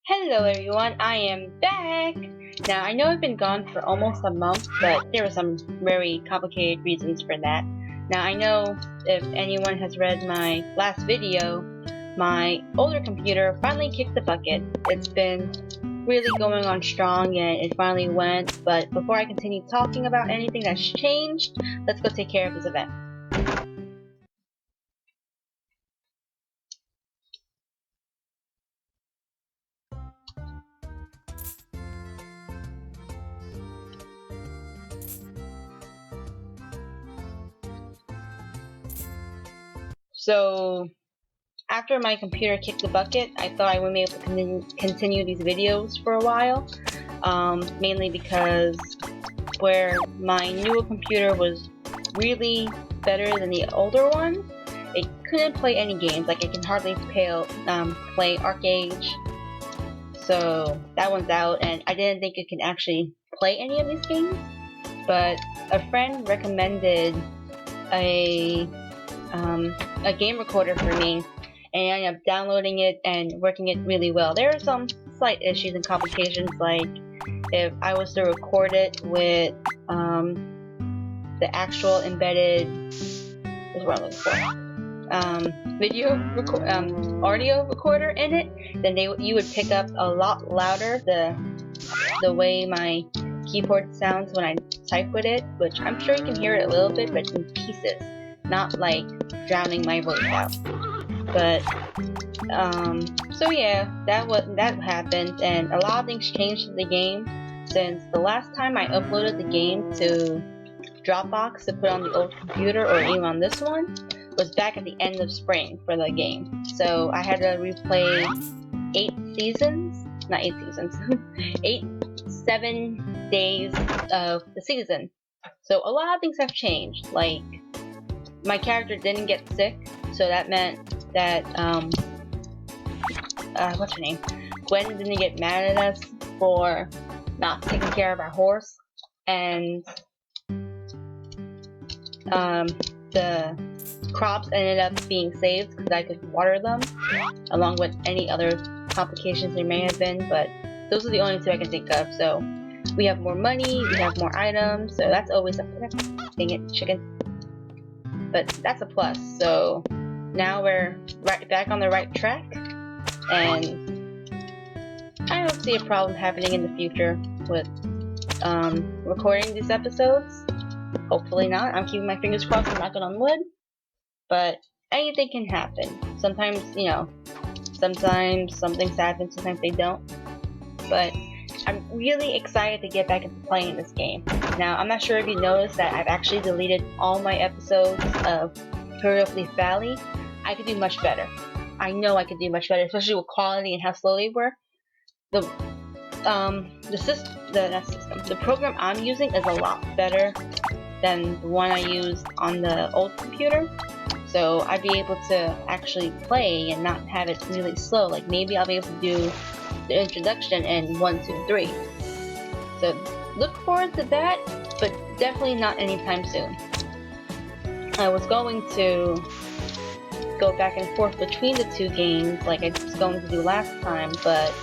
Hello everyone, I am back! Now I know I've been gone for almost a month, but there were some very complicated reasons for that. Now I know if anyone has read my last video, my older computer finally kicked the bucket. It's been really going on strong and it finally went, but before I continue talking about anything that's changed, let's go take care of this event. So after my computer kicked the bucket, I thought I wouldn't be able to continue these videos for a while, mainly because where my newer computer was really better than the older one, it couldn't play any games. Like, it can hardly play Arcade, so that one's out, and I didn't think it can actually play any of these games, but a friend recommended a game recorder for me, and I ended up downloading it and working it really well. There are some slight issues and complications, like if I was to record it with the actual embedded, what's what I'm looking for, audio recorder in it, then you would pick up a lot louder the way my keyboard sounds when I type with it, which I'm sure you can hear it a little bit, but in pieces, not like drowning my voice out. But so yeah, that happened, and a lot of things changed in the game since the last time I uploaded the game to Dropbox to put on the old computer, or even on this one, was back at the end of spring for the game. So I had to replay 7 days of the season. So a lot of things have changed. Like, my character didn't get sick, so that meant that what's her name? Gwen didn't get mad at us for not taking care of our horse, and the crops ended up being saved because I could water them, along with any other complications there may have been, but those are the only two I can think of. So we have more money, we have more items, so that's always a plus. Dang it, chicken. But that's a plus, so now we're right back on the right track, and I don't see a problem happening in the future with recording these episodes. Hopefully not. I'm keeping my fingers crossed and knocking on wood, but anything can happen. Sometimes, sometimes some things happen, sometimes they don't, but I'm really excited to get back into playing this game. Now, I'm not sure if you noticed that I've actually deleted all my episodes of Hero of Leaf Valley. I could do much better. I know I could do much better, especially with quality and how slow they were. The program I'm using is a lot better than the one I used on the old computer. So I'd be able to actually play and not have it really slow. Like, maybe I'll be able to do the introduction in 1, 2, 3. So look forward to that, but definitely not anytime soon. I was going to go back and forth between the two games like I was going to do last time, but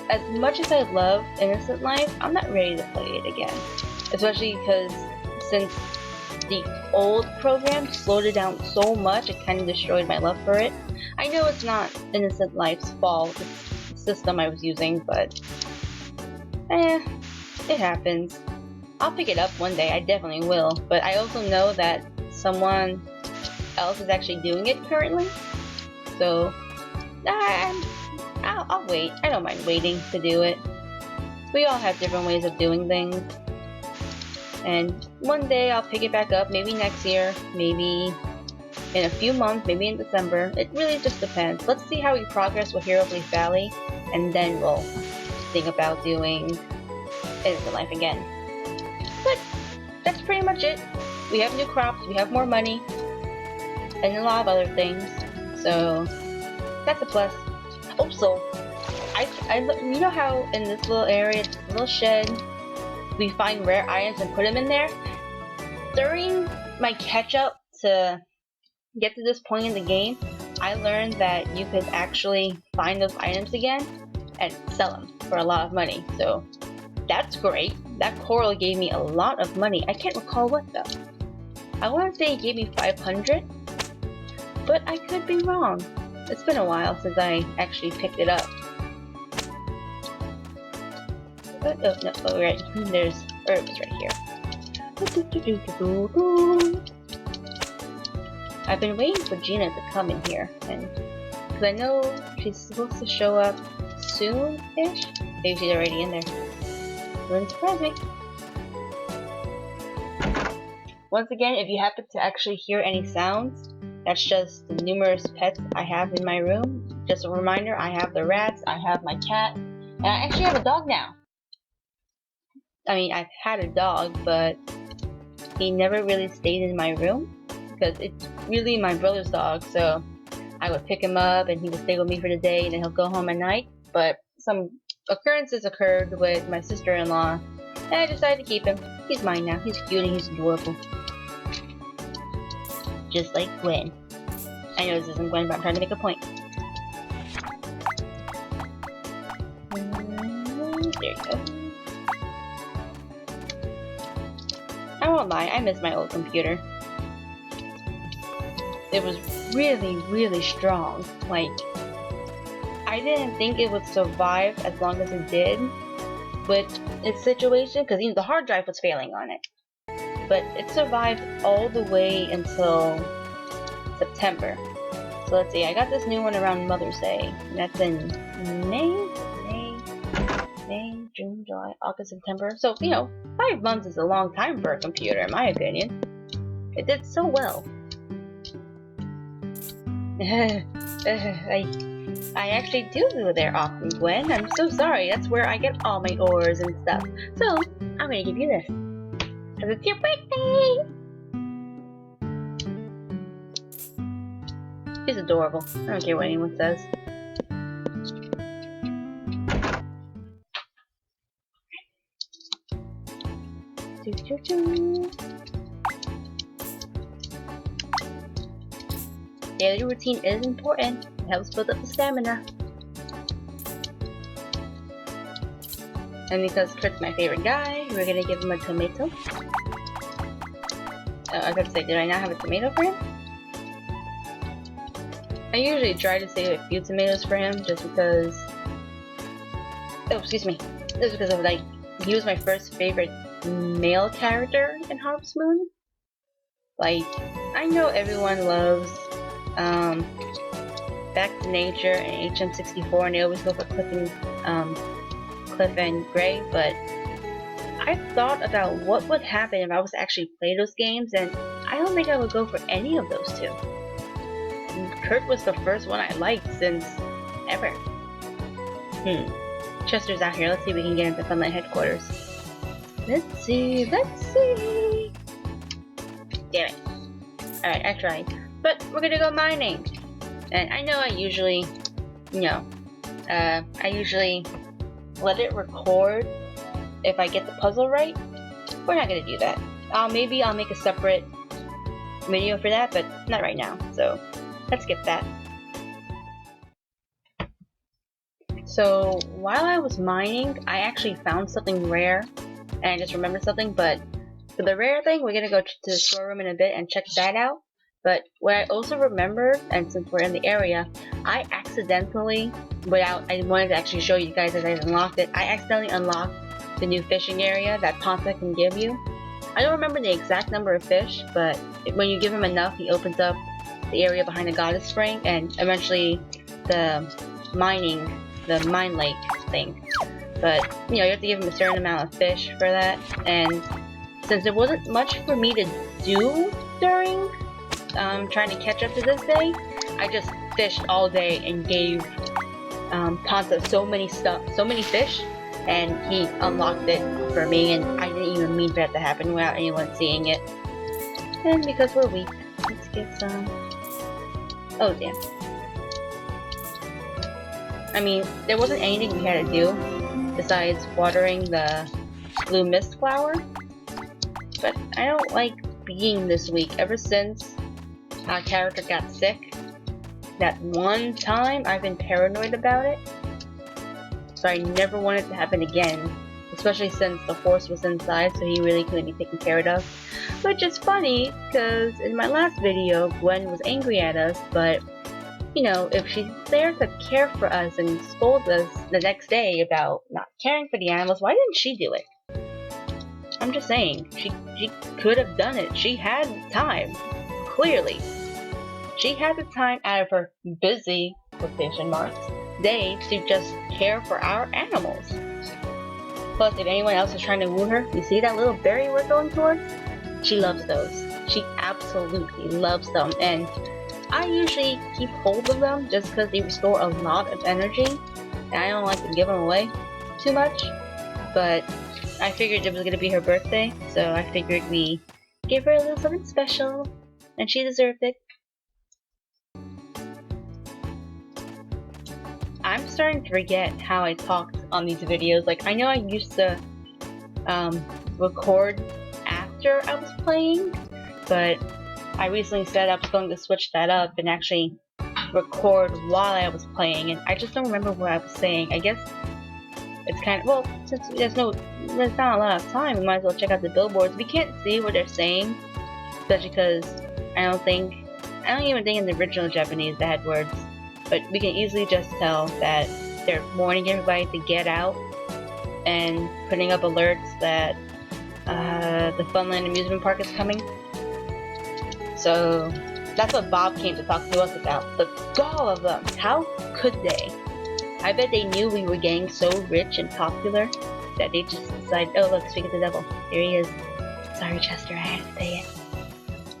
as much as I love Innocent Life, I'm not ready to play it again. Especially because since the old program slowed it down so much, it kind of destroyed my love for it. I know it's not Innocent Life's fault, it's the system I was using, but it happens. I'll pick it up one day, I definitely will, but I also know that someone else is actually doing it currently, so I'll wait. I don't mind waiting to do it. We all have different ways of doing things, and one day I'll pick it back up, maybe next year, maybe in a few months, maybe in December. It really just depends. Let's see how we progress with Hero of Leaf Valley, and then we'll think about doing Innocent Life again. But that's pretty much it. We have new crops, we have more money, and a lot of other things, so that's a plus. Also, you know how in this little area, this little shed, we find rare items and put them in there? During my catch-up to get to this point in the game, I learned that you could actually find those items again and sell them for a lot of money. So that's great. That coral gave me a lot of money. I can't recall what though. I want to say it gave me 500, but I could be wrong. It's been a while since I actually picked it up. Oh, no, oh, right. There's herbs right here. I've been waiting for Gina to come in here, and because I know she's supposed to show up soon-ish. Maybe she's already in there. Wouldn't surprise me. Once again, if you happen to actually hear any sounds, that's just the numerous pets I have in my room. Just a reminder, I have the rats, I have my cat, and I actually have a dog now. I mean, I've had a dog, but he never really stayed in my room because it's really my brother's dog, so I would pick him up and he would stay with me for the day and then he'll go home at night. But some occurrences occurred with my sister-in-law and I decided to keep him. He's mine now. He's cute and he's adorable. Just like Gwen. I know this isn't Gwen, but I'm trying to make a point. There you go. I won't lie, I miss my old computer. It was really, really strong. Like, I didn't think it would survive as long as it did with its situation, because even the hard drive was failing on it. But it survived all the way until September. So let's see, I got this new one around Mother's Day, and that's in May, June, July, August, September. So, you know, 5 months is a long time for a computer, in my opinion. It did so well. I actually do go there often, Gwen. I'm so sorry. That's where I get all my ores and stuff. So, I'm gonna give you this. Because it's your birthday! She's adorable. I don't care what anyone says. Daily routine is important. It helps build up the stamina. And because Kurt's my favorite guy, we're gonna give him a tomato. I was about to say, did I not have a tomato for him? I usually try to save a few tomatoes for him just because... Oh, excuse me. Just because of, like, he was my first favorite male character in Harvest Moon. Like, I know everyone loves Back to Nature and HM64 and they always go for Cliff and Gray, but I thought about what would happen if I was to actually play those games, and I don't think I would go for any of those two. Kurt was the first one I liked since ever. Chester's out here. Let's see if we can get into Funland headquarters. Let's see. Damn it. Alright, I tried. But we're gonna go mining. And I know I usually, I usually let it record if I get the puzzle right. We're not gonna do that. Maybe I'll make a separate video for that, but not right now. So let's skip that. So while I was mining, I actually found something rare, and I just remembered something. But for the rare thing, we're gonna go to the storeroom in a bit and check that out. But what I also remembered, and since we're in the area, I accidentally, I wanted to actually show you guys as I unlocked it, I accidentally unlocked the new fishing area that Ponta can give you. I don't remember the exact number of fish, but when you give him enough, he opens up the area behind the goddess spring, and eventually the mine lake thing. But, you have to give him a certain amount of fish for that, and since there wasn't much for me to do during trying to catch up to this day, I just fished all day and gave Ponta so many fish, and he unlocked it for me, and I didn't even mean for that to happen without anyone seeing it. And because we're weak, let's get some... Oh damn. I mean, there wasn't anything we had to do besides watering the blue mist flower, but I don't like being this weak. Ever since our character got sick, that one time, I've been paranoid about it. So I never want it to happen again. Especially since the horse was inside, so he really couldn't be taken care of. Which is funny, because in my last video, Gwen was angry at us, but, you know, if she's there to care for us and scold us the next day about not caring for the animals, why didn't she do it? I'm just saying, she could have done it. She had the time, clearly. She had the time out of her busy, quotation marks, day to just care for our animals. Plus, if anyone else is trying to woo her, you see that little berry we're going towards? She loves those. She absolutely loves them, and I usually keep hold of them just because they restore a lot of energy, and I don't like to give them away too much, but I figured it was going to be her birthday, so I figured we give her a little something special, and she deserved it. I'm starting to forget how I talked on these videos. Like, I know I used to record after I was playing, but I recently said I was going to switch that up and actually record while I was playing, and I just don't remember what I was saying. I guess it's kind of, well, since there's not a lot of time, we might as well check out the billboards. We can't see what they're saying, especially because I don't even think in the original Japanese they had words. But we can easily just tell that they're warning everybody to get out and putting up alerts that the Funland amusement park is coming. So that's what Bob came to talk to us about. The gall of them! How could they? I bet they knew we were getting so rich and popular that they just decided, oh look, speak of the devil. Here he is. Sorry, Chester, I had to say it.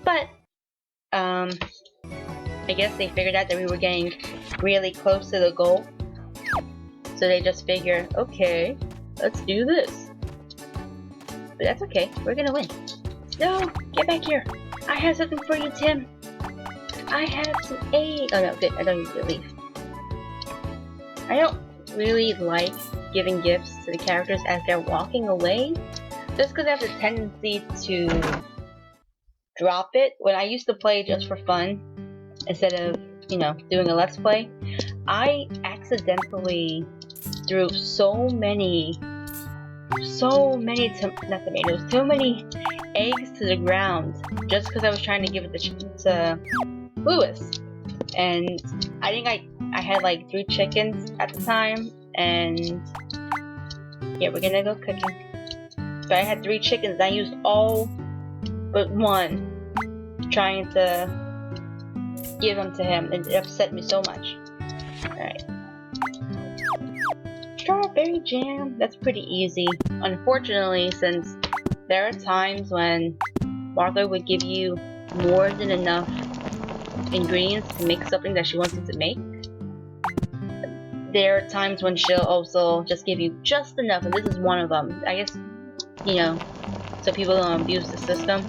But, I guess they figured out that we were getting really close to the goal. So they just figure, okay, let's do this. But that's okay, we're gonna win. No, get back here. I have something for you, Tim. I have some aid. Oh no, good, I don't need to leave. I don't really like giving gifts to the characters as they're walking away, just because I have the tendency to drop it. When I used to play just for fun, instead of, you know, doing a let's play, I accidentally threw so many eggs to the ground just because I was trying to give it to Lewis. And I think I had like 3 chickens at the time, and yeah, we're gonna go cooking. But I had 3 chickens and I used all but one trying to give them to him, and it upset me so much. Alright. Strawberry jam, that's pretty easy. Unfortunately, since there are times when Martha would give you more than enough ingredients to make something that she wants you to make, there are times when she'll also just give you just enough, and this is one of them. I guess, you know, so people don't abuse the system.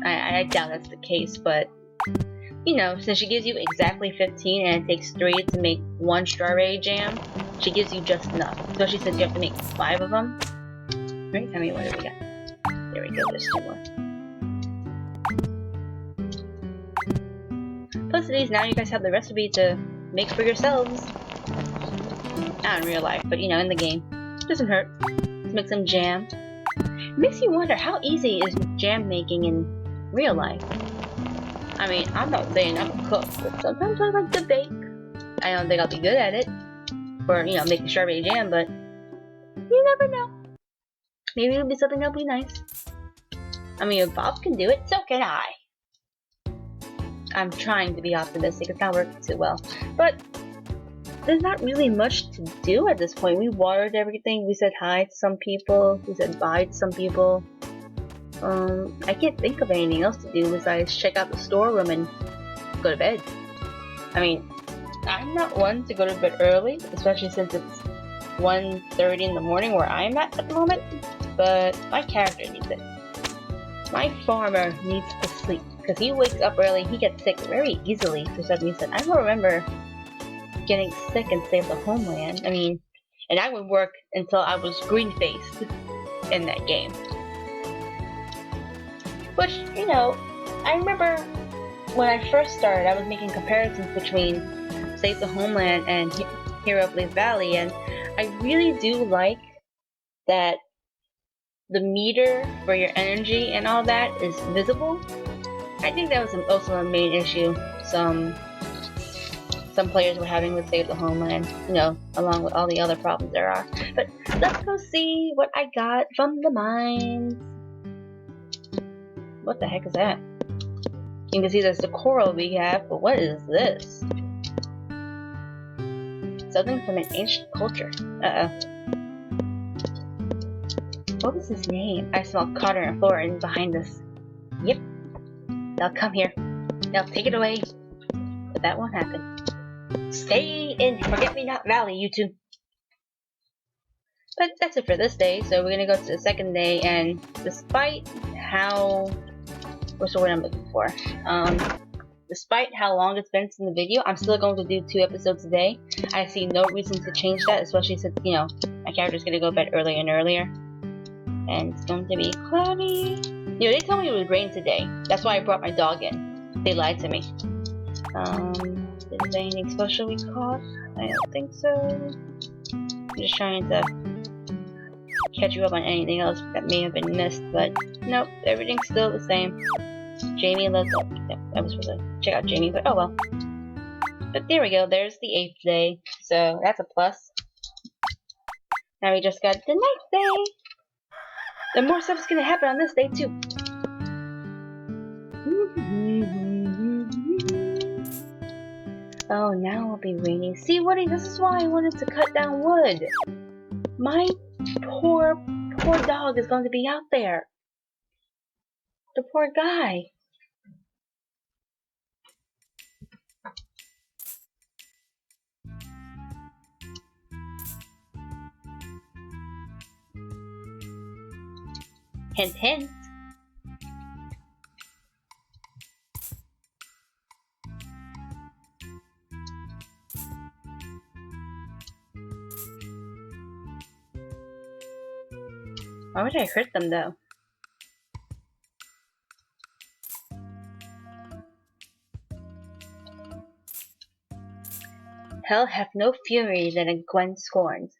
I doubt that's the case, but you know, since she gives you exactly 15 and it takes 3 to make 1 strawberry jam, she gives you just enough. Especially since you have to make 5 of them. Right, tell me what do we got. There we go, there's 2 more. Plus these, now you guys have the recipe to make for yourselves. Not in real life, but you know, in the game. Doesn't hurt. Let's make some jam. It makes you wonder, how easy is jam making in real life? I mean, I'm not saying I'm a cook, but sometimes I like to bake. I don't think I'll be good at it for, you know, making strawberry jam, but you never know. Maybe it'll be something that'll be nice. I mean, if Bob can do it, so can I. I'm trying to be optimistic. It's not working too well. But there's not really much to do at this point. We watered everything. We said hi to some people. We said bye to some people. I can't think of anything else to do besides check out the storeroom and go to bed. I mean, I'm not one to go to bed early, especially since it's 1:30 in the morning where I'm at the moment, but my character needs it. My farmer needs to sleep, because he wakes up early and he gets sick very easily for some reason. I don't remember getting sick and Save the Homeland. I mean, and I would work until I was green-faced in that game. Which, you know, I remember when I first started, I was making comparisons between Save the Homeland and Hero of Leaf Valley, and I really do like that the meter for your energy and all that is visible. I think that was also a main issue some players were having with Save the Homeland, you know, along with all the other problems there are. But let's go see what I got from the mines. What the heck is that? You can see there's the coral we have, but what is this? Something from an ancient culture. What was his name? I smell Connor and Florin behind us. Yep. Now come here. Now take it away. But that won't happen. Stay in Forget-Me-Not Valley, you two. But that's it for this day, so we're gonna go to the second day, and despite how... what's the word I'm looking for? Despite how long it's been since the video, I'm still going to do 2 episodes a day. I see no reason to change that, especially since, you know, my character's gonna go to bed earlier and earlier. And it's going to be cloudy. You know, they told me it would rain today. That's why I brought my dog in. They lied to me. Is there anything special we caught? I don't think so. I'm just trying to catch you up on anything else that may have been missed, but nope, everything's still the same. Jamie loves up. Yep, I was supposed to check out Jamie, but oh well. But there we go, there's the 8th day, so that's a plus. Now we just got the 9th day. And more stuff's gonna happen on this day too. Oh, now it'll be raining. See, Woody, this is why I wanted to cut down wood. My poor dog is going to be out there. The poor guy. Hint, hint. Why would I hurt them though? Hell hath no fury than a Gwen scorns.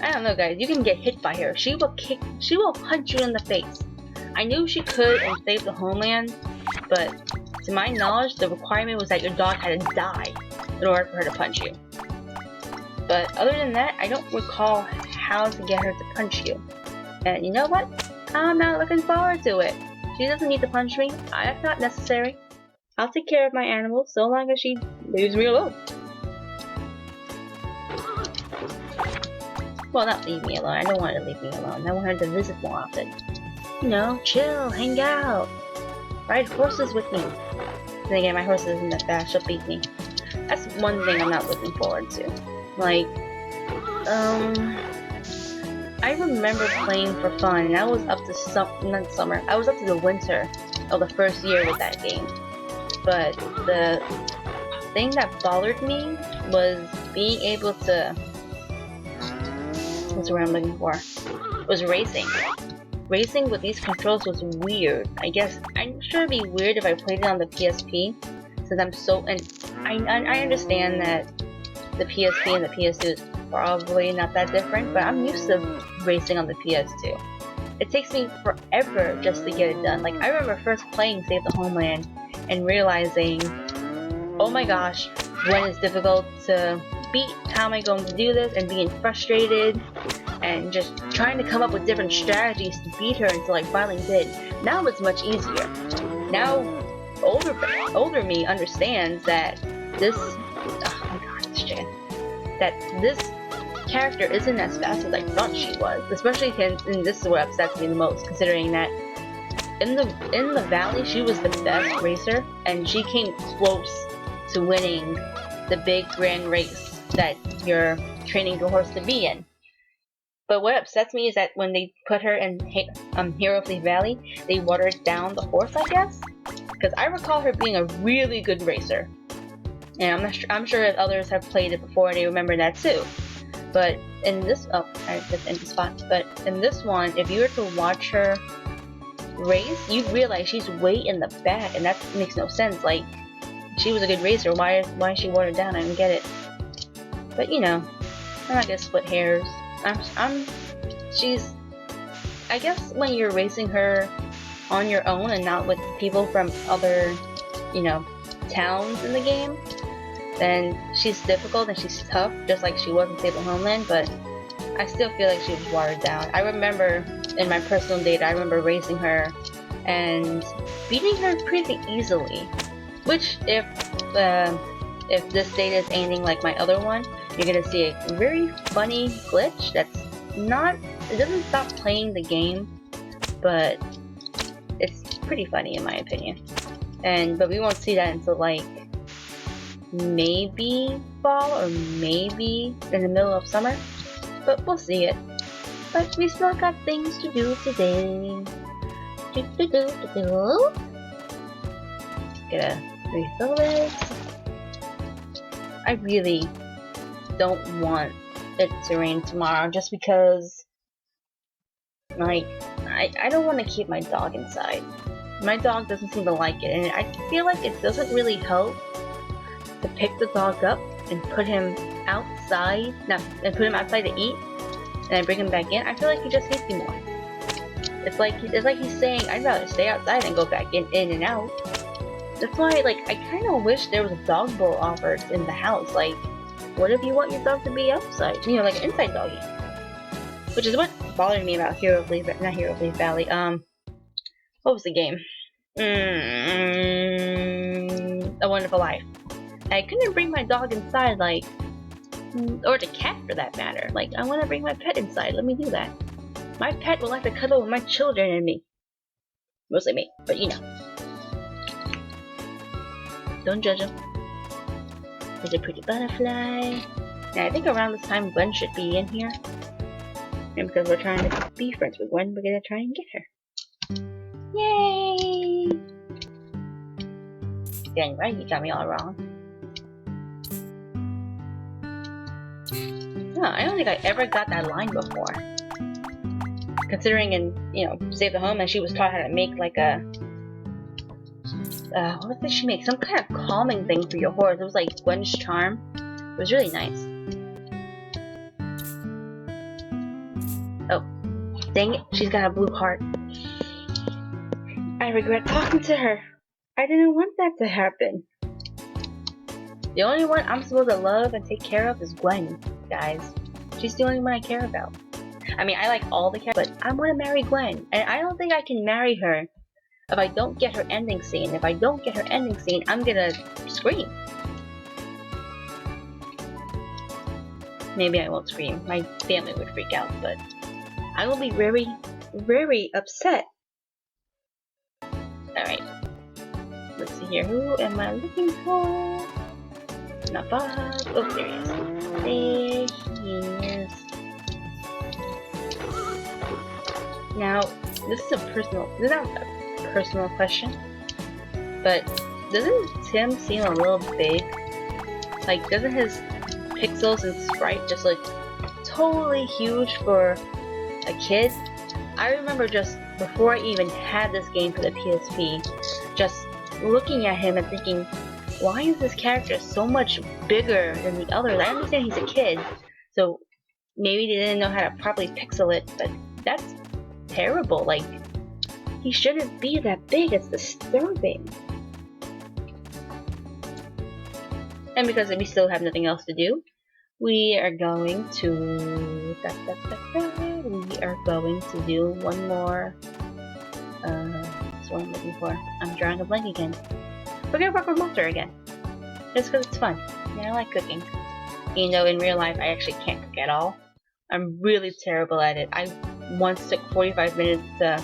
I don't know, guys. You can get hit by her. She will punch you in the face. I knew she could and Save the Homeland, but to my knowledge, the requirement was that your dog had to die in order for her to punch you. But other than that, I don't recall how to get her to punch you. And you know what? I'm not looking forward to it. She doesn't need to punch me. That's not necessary. I'll take care of my animals so long as she leaves me alone. Well, not leave me alone. I don't want her to leave me alone. I want her to visit more often. You know, chill, hang out, ride horses with me. Then again, my horse isn't that fast. She'll beat me. That's one thing I'm not looking forward to. Like, I remember playing for fun, and I was up to not summer. I was up to the winter of the first year with that game. But the thing that bothered me was being able to. What's the word I'm looking for? Was racing. Racing with these controls was weird. I guess I'm sure it'd be weird if I played it on the PSP, since I'm so. And I understand that the PSP and the PS2 is probably not that different, but I'm used to racing on the PS2. It takes me forever just to get it done. Like, I remember first playing Save the Homeland and realizing, oh my gosh, when it's difficult to beat, how am I going to do this, and being frustrated and just trying to come up with different strategies to beat her until I finally did. Now it's much easier. Now older me understands that this this character isn't as fast as I thought she was, especially since, and this is what upsets me the most, considering that in the valley she was the best racer, and she came close to winning the big grand race that you're training your horse to be in. But what upsets me is that when they put her in Hero of Leaf Valley, they watered down the horse, I guess, because I recall her being a really good racer. And I'm sure that others have played it before and they remember that too. But in this, I just empty spot. But in this one, if you were to watch her race, you'd realize she's way in the back, and that makes no sense. Like, she was a good racer. Why is she watered down? I don't get it. But you know, I'm not gonna split hairs. She's. I guess when you're racing her on your own and not with people from other, you know, towns in the game, then she's difficult and she's tough, just like she was in Sable Homeland. But I still feel like she was watered down. I remember in my personal data, I remember racing her and beating her pretty easily. Which, if this data is anything like my other one, you're gonna see a very funny glitch that's not. It doesn't stop playing the game, but it's pretty funny in my opinion. But we won't see that until like maybe fall or maybe in the middle of summer. But we'll see it. But we still got things to do today. Gonna refill this. I really don't want it to rain tomorrow just because, like, I don't want to keep my dog inside. My dog doesn't seem to like it, and I feel like it doesn't really help to pick the dog up and put him outside, to eat, and then bring him back in. I feel like he just hates me more. It's like he's saying, I'd rather stay outside and go back in and out. That's why, like, I kind of wish there was a dog bowl offered in the house. Like, what if you want your dog to be outside? You know, like an inside doggy. Which is what bothered me about not Hero of Leaf Valley. What was the game? A Wonderful Life. I couldn't bring my dog inside, like, or the cat for that matter. Like, I want to bring my pet inside. Let me do that. My pet will like to cuddle with my children and me. Mostly me, but you know. Don't judge him. There's a pretty butterfly. Yeah, I think around this time Gwen should be in here. And because we're trying to be friends with Gwen, we're gonna try and get her. Yay! Dang right, you got me all wrong. Oh, I don't think I ever got that line before. Considering in, you know, Save the Home, and she was taught how to make like a what did she make? Some kind of calming thing for your horse. It was like Gwen's charm. It was really nice. Oh, dang it. She's got a blue heart. I regret talking to her. I didn't want that to happen. The only one I'm supposed to love and take care of is Gwen, guys. She's the only one I care about. I mean, I like all the characters, but I want to marry Gwen. And I don't think I can marry her if I don't get her ending scene. If I don't get her ending scene, I'm gonna scream. Maybe I won't scream. My family would freak out, but I will be very, very upset. Alright. Let's see here. Who am I looking for? Not Bob. Oh, there he is. There he is. Now, this is not a personal question, but doesn't Tim seem a little big? Like, doesn't his pixels and sprite just look totally huge for a kid? I remember just before I even had this game for the PSP, just looking at him and thinking, why is this character so much bigger than the others? I understand he's a kid, so maybe they didn't know how to properly pixel it, but that's terrible. Like, he shouldn't be that big. It's disturbing. And because we still have nothing else to do, we are going to do one more. That's what I'm looking for. I'm drawing a blank again. We're gonna work with Walter again, just because it's fun. Yeah, I like cooking. You know, in real life, I actually can't cook at all. I'm really terrible at it. I once took 45 minutes to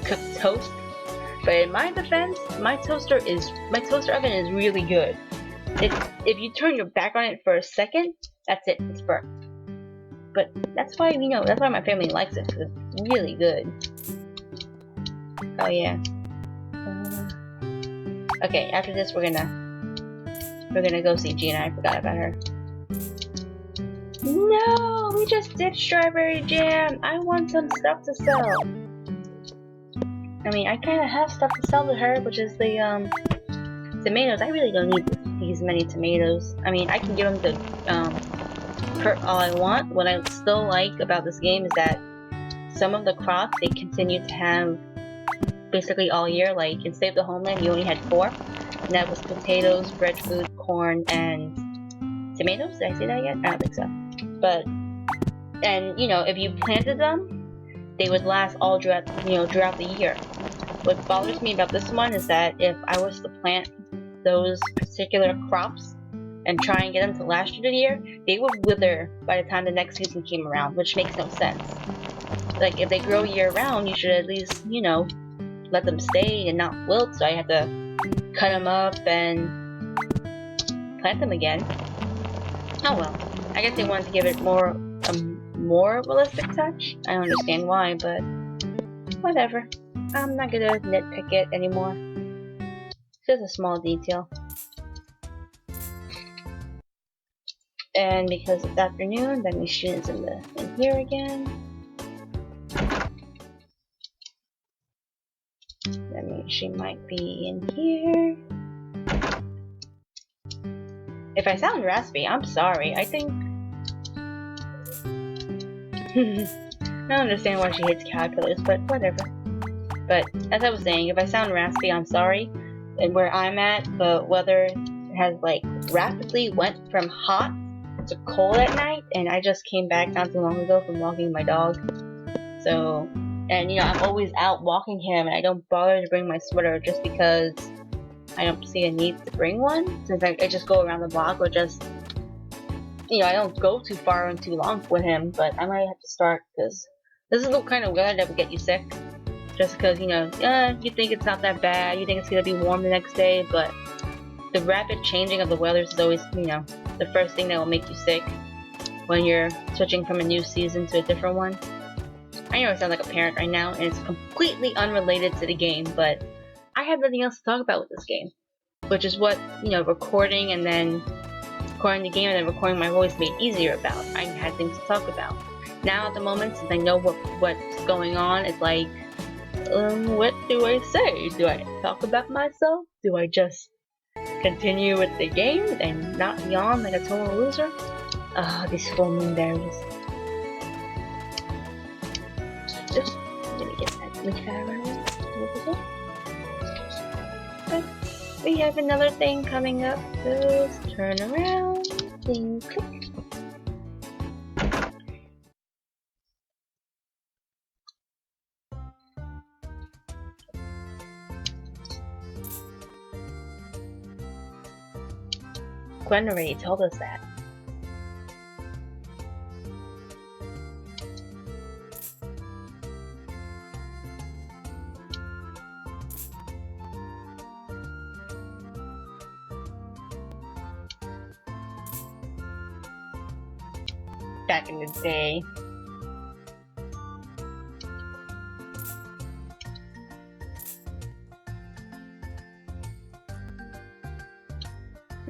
cook toast, but in my defense, my toaster oven is really good. If you turn your back on it for a second, that's it. It's burnt. But that's why, you know, that's why my family likes it, because it's really good. Oh yeah. Okay, after this we're gonna go see Gina. I forgot about her. No, we just did strawberry jam. I want some stuff to sell. I mean, I kind of have stuff to sell to her, which is the tomatoes, I really don't need these many tomatoes. I mean, I can give them the per all I want. What I still like about this game is that some of the crops they continue to have basically all year. Like in Save the Homeland, you only had 4, and that was potatoes, breadfruit, corn, and tomatoes. Did I say that yet? I don't think so. But and you know, if you planted them, they would last all throughout the year. What bothers me about this one is that if I was to plant those particular crops and try and get them to last through the year, they would wither by the time the next season came around, which makes no sense. Like, if they grow year round, you should at least, you know, let them stay and not wilt, so I have to cut them up and plant them again. Oh well. I guess they wanted to give it more realistic touch. I don't understand why, but whatever. I'm not gonna nitpick it anymore. It's just a small detail. And because it's afternoon, that means students in here again. That means she might be in here. If I sound raspy, I'm sorry. I think I don't understand why she hates caterpillars, but whatever. But as I was saying, if I sound raspy, I'm sorry. And where I'm at, the weather has like rapidly went from hot to cold at night, and I just came back not too long ago from walking my dog. So, and you know, I'm always out walking him, and I don't bother to bring my sweater just because I don't see a need to bring one, since I just go around the block, or just, you know, I don't go too far and too long with him. But I might have to start, because this is the kind of weather that would get you sick. Just because, you know, you think it's not that bad, you think it's gonna be warm the next day, but the rapid changing of the weather is always, you know, the first thing that will make you sick when you're switching from a new season to a different one. I know I sound like a parent right now, and it's completely unrelated to the game, but I have nothing else to talk about with this game. Which is what, you know, recording the game and then recording my voice made easier about. I had things to talk about. Now at the moment, since I know what's going on, it's like, what do I say? Do I talk about myself? Do I just continue with the game and not yawn like a total loser? These full moon berries. Just let me get that leaf out of my way. But we have another thing coming up. Just turn around and click. Gwen already told us that. Back in the day.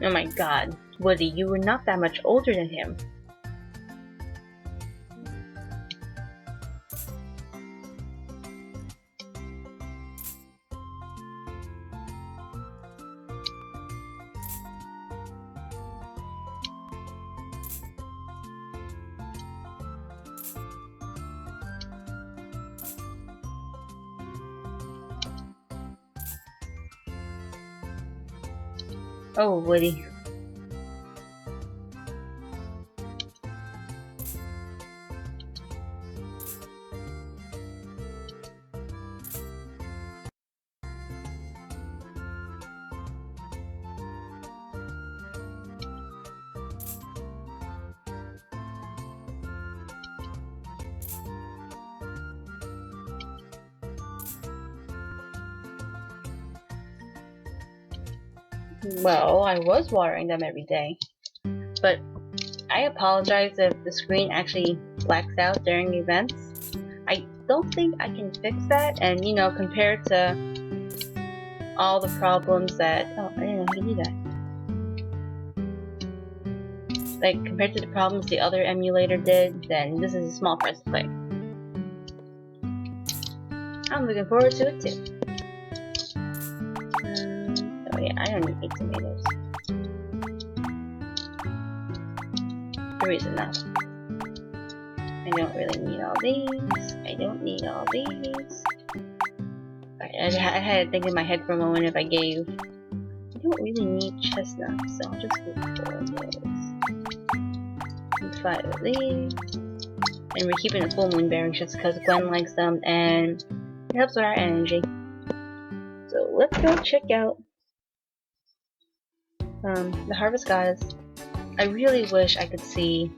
Oh my god, Woody, you were not that much older than him. Oh, Woody. Well, I was watering them every day. But I apologize if the screen actually blacks out during events. I don't think I can fix that, and you know, compared to all the problems that... Oh, I didn't know you could do that. Like, compared to the problems the other emulator did, then this is a small price to play. I'm looking forward to it too. So yeah, I don't need 8 tomatoes. 3 is enough. I don't really need all these. I don't need all these. I had to think in my head for a moment if I gave. I don't really need chestnuts, so I'll just do 4 of those. And 5 of these. And we're keeping the full moon berries just because Gwen likes them and it helps with our energy. So let's go check out the Harvest Goddess. I really wish I could see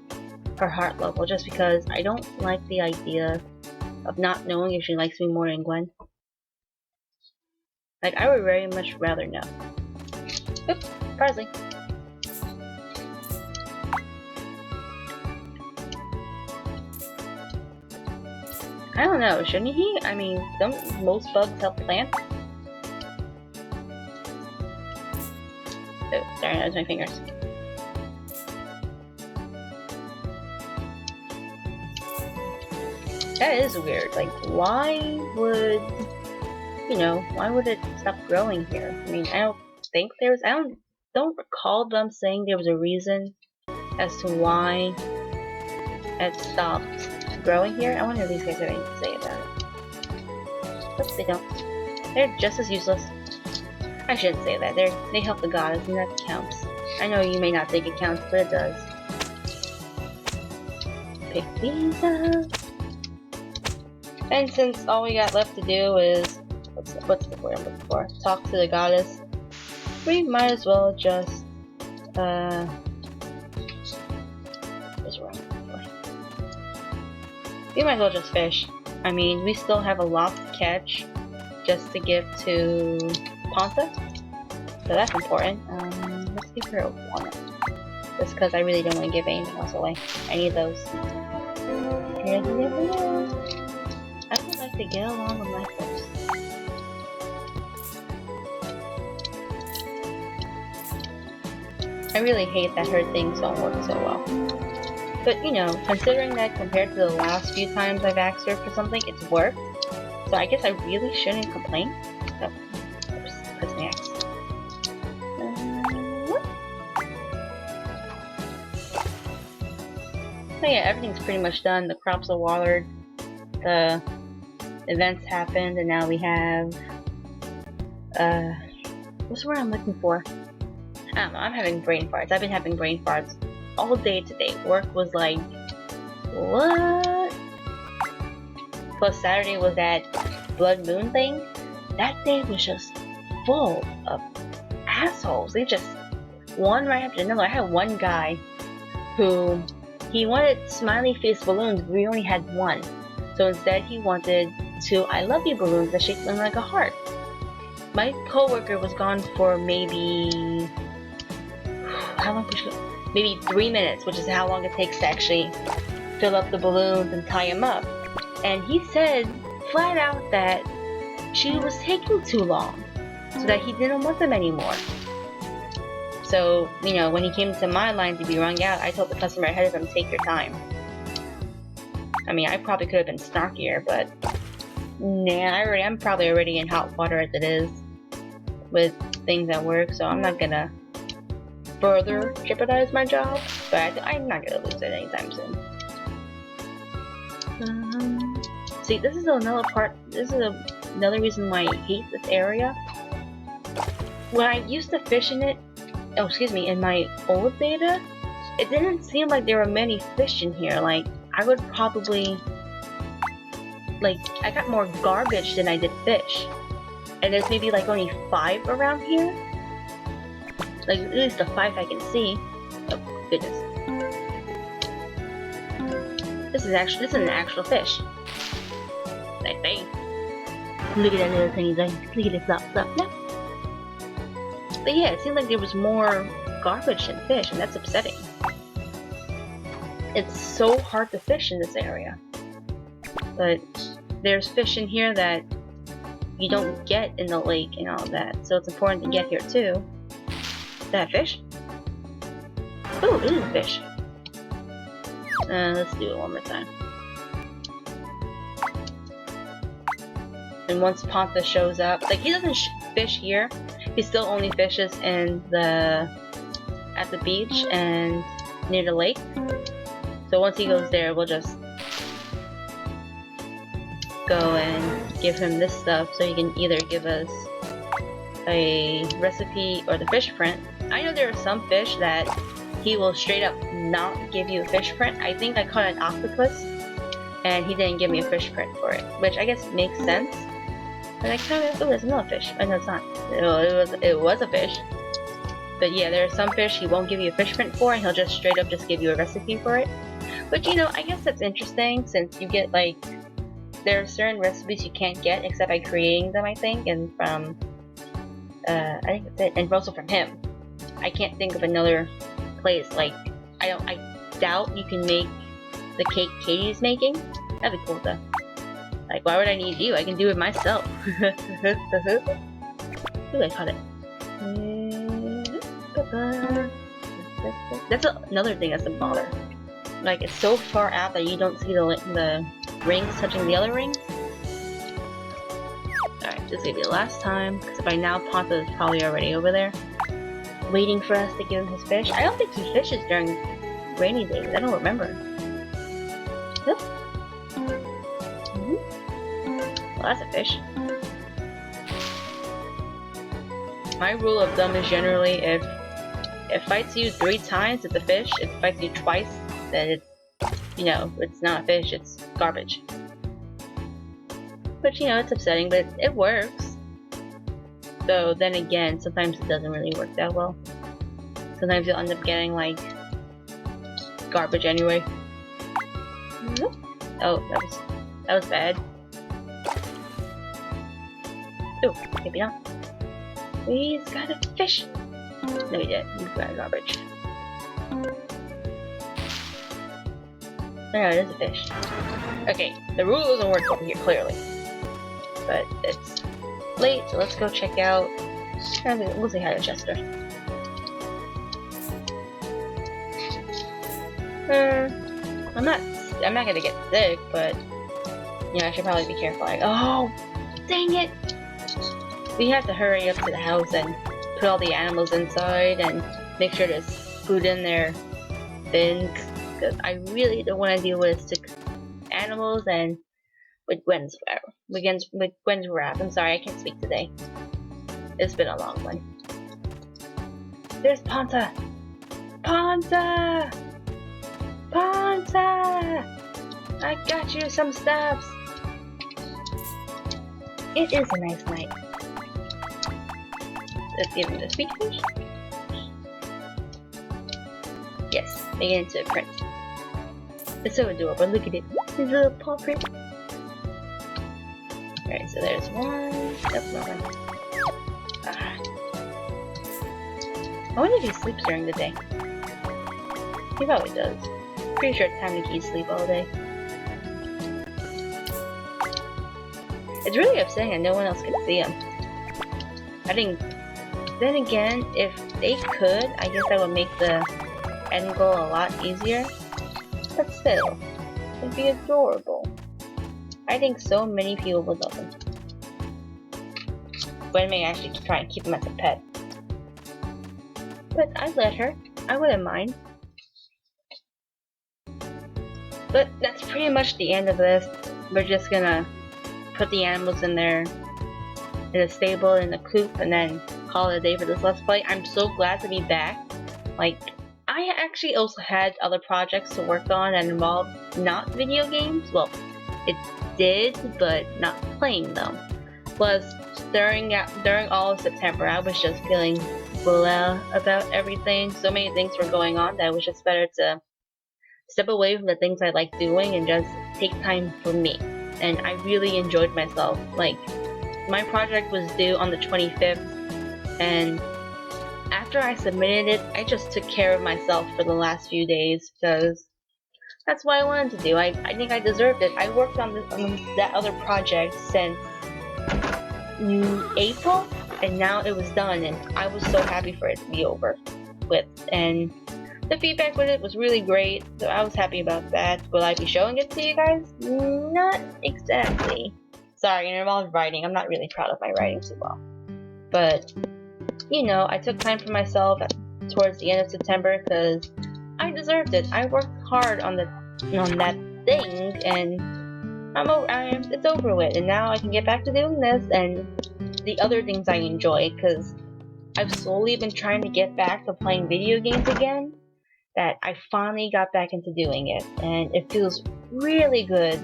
her heart level just because I don't like the idea of not knowing if she likes me more than Gwen. Like, I would very much rather know. Oops, parsley. I don't know, shouldn't he? I mean, don't most bugs help plants? Oh, sorry, that was my fingers. That is weird. Like, why would, you know, why would it stop growing here? I mean, I don't think there's, I don't recall them saying there was a reason as to why it stopped growing here. I wonder if these guys have anything to say about it. But they don't. They're just as useless. I shouldn't say that. They help the goddess, and that counts. I know you may not think it counts, but it does. Pick these up. And since all we got left to do is what's the word I'm looking for? Talk to the goddess. We might as well just what's wrong? We might as well just fish. I mean, we still have a lot to catch just to give to Ponta, so that's important. Let's give her a walnut, just because I really don't want to give anything else away. I need those. I would like to get along with my folks. I really hate that her things don't work so well. But you know, considering that compared to the last few times I've asked her for something, it's worked. So I guess I really shouldn't complain. Oh, oops, that's my axe. So yeah, everything's pretty much done. The crops are watered. The events happened, and now we have what's the word I'm looking for? I don't know, I'm having brain farts. I've been having brain farts all day today. Work was like, what? Plus Saturday was that blood moon thing. That day was just full of assholes. They just, one right after another. I had one guy who, he wanted smiley face balloons, but we only had one. So instead he wanted 2 I love you balloons that shake them like a heart. My coworker was gone for maybe, how long was she? Maybe 3 minutes, which is how long it takes to actually fill up the balloons and tie them up. And he said flat out that she was taking too long, so that he didn't want them anymore. So, you know, when he came to my line to be rung out, I told the customer ahead of him, take your time. I mean, I probably could have been snarkier, but nah, I'm probably already in hot water as it is with things at work, so I'm not gonna further jeopardize my job, but I'm not gonna lose it anytime soon. See, this is another part, this is another reason why I hate this area. When I used to fish in it, oh excuse me, in my old beta, it didn't seem like there were many fish in here. Like, I would probably, like, I got more garbage than I did fish. And there's maybe like only 5 around here. Like, at least the 5 I can see. Oh, goodness. This is an actual fish. I think. Look at that little tiny thing. Look at it flop, flop, flop. But yeah, it seemed like there was more garbage than fish, and that's upsetting. It's so hard to fish in this area. But there's fish in here that you don't get in the lake and all that, so it's important to get here too. Is that a fish? Oh, it is a fish. Let's do it one more time. And once Ponta shows up, like, he doesn't fish here, he still only fishes in the at the beach and near the lake. So once he goes there, we'll just go and give him this stuff so he can either give us a recipe or the fish print. I know there are some fish that he will straight up not give you a fish print. I think I caught an octopus and he didn't give me a fish print for it, which I guess makes sense. But I kind of, oh, there's another fish. Oh, no, it's not. It was a fish. But yeah, there are some fish he won't give you a fish print for, and he'll just straight up just give you a recipe for it. But you know, I guess that's interesting since you get like, there are certain recipes you can't get except by creating them, I think, and from, I think that's it, and also from him. I can't think of another place, like, I doubt you can make the cake Katie's making. That'd be cool though. Like, why would I need you? I can do it myself. Ooh, I caught it. That's another thing that's a bother. Like, it's so far out that you don't see the rings touching the other rings. Alright, this is gonna be the last time, because by now Ponta is probably already over there, waiting for us to give him his fish. I don't think he fishes during rainy days. I don't remember. Yep. Well, that's a fish. My rule of thumb is generally if it fights you 3 times, it's a fish. If it fights you twice, then it's, you know, it's not a fish, it's garbage. But you know, it's upsetting, but it works. Though then again, sometimes it doesn't really work that well. Sometimes you'll end up getting like garbage anyway. Oh, that was bad. Oh, maybe not. He's got a fish. No, he didn't. He's got garbage. No, it is a fish. Okay, the rule doesn't work over here, clearly. But it's late, so let's go check out. We'll say hi to Chester. I'm not gonna get sick, but you know, I should probably be careful. Like, oh, dang it! We have to hurry up to the house and put all the animals inside and make sure there's food in their bins, because I really don't want to deal with sick animals and with Gwen's wrath. I'm sorry, I can't speak today. It's been a long one. There's Ponta! Ponta! Ponta! I got you some stuffs! It is a nice night. Let's give him the sweet fish. Yes, make it into a print. It's so adorable, look at it. His little paw print. Alright, so there's one. That's not one. I wonder if he sleeps during the day. He probably does. Pretty sure it's time to keep sleep all day. It's really upsetting that no one else can see him. I think, then again, if they could, I guess that would make the end goal a lot easier. But still, it'd be adorable. I think so many people would love him. Gwen may actually try and keep him as a pet. But I'd let her. I wouldn't mind. But that's pretty much the end of this. We're just gonna put the animals in there, in a stable, in a coop, and then call it a day for this Let's Play. I'm so glad to be back. Like, I actually also had other projects to work on that involved not video games. Well, it did, but not playing them. Plus, during all of September, I was just feeling blah about everything. So many things were going on that it was just better to step away from the things I like doing and just take time for me. And I really enjoyed myself. Like, my project was due on the 25th, and after I submitted it, I just took care of myself for the last few days because that's what I wanted to do. I think I deserved it. I worked on that other project since April, and now it was done, and I was so happy for it to be over with. And the feedback with it was really great, so I was happy about that. Will I be showing it to you guys? Not exactly. Sorry, it involved writing. I'm not really proud of my writing too well. But you know, I took time for myself towards the end of September because I deserved it. I worked hard on that thing, and it's over with, and now I can get back to doing this and the other things I enjoy, because I've slowly been trying to get back to playing video games again, that I finally got back into doing it, and it feels really good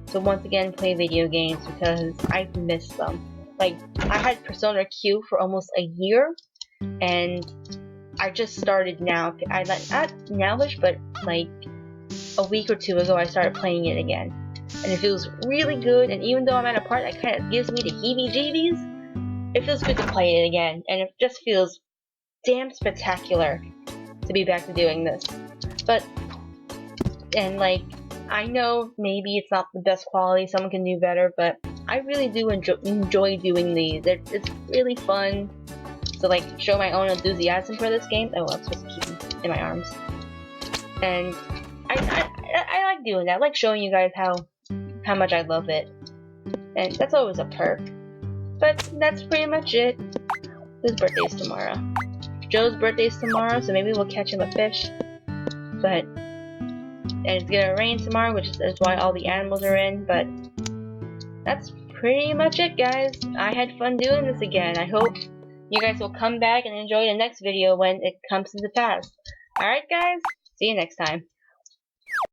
to once again play video games because I've missed them. Like, I had Persona Q for almost a year, and I just started now. Not nowish, but like a week or two ago, I started playing it again, and it feels really good. And even though I'm at a part that kind of gives me the heebie-jeebies, it feels good to play it again, and it just feels damn spectacular to be back to doing this. But, and like, I know maybe it's not the best quality, someone can do better, but I really do enjoy doing these. It's really fun to like show my own enthusiasm for this game. Oh, I'm supposed to keep them in my arms. And I like doing that. I like showing you guys how much I love it. And that's always a perk. But that's pretty much it. Whose birthday's tomorrow? Joe's birthday's tomorrow, so maybe we'll catch him a fish. But, and it's gonna rain tomorrow, which is why all the animals are in, but that's pretty much it, guys. I had fun doing this again. I hope you guys will come back and enjoy the next video when it comes to pass. Alright, guys? See you next time.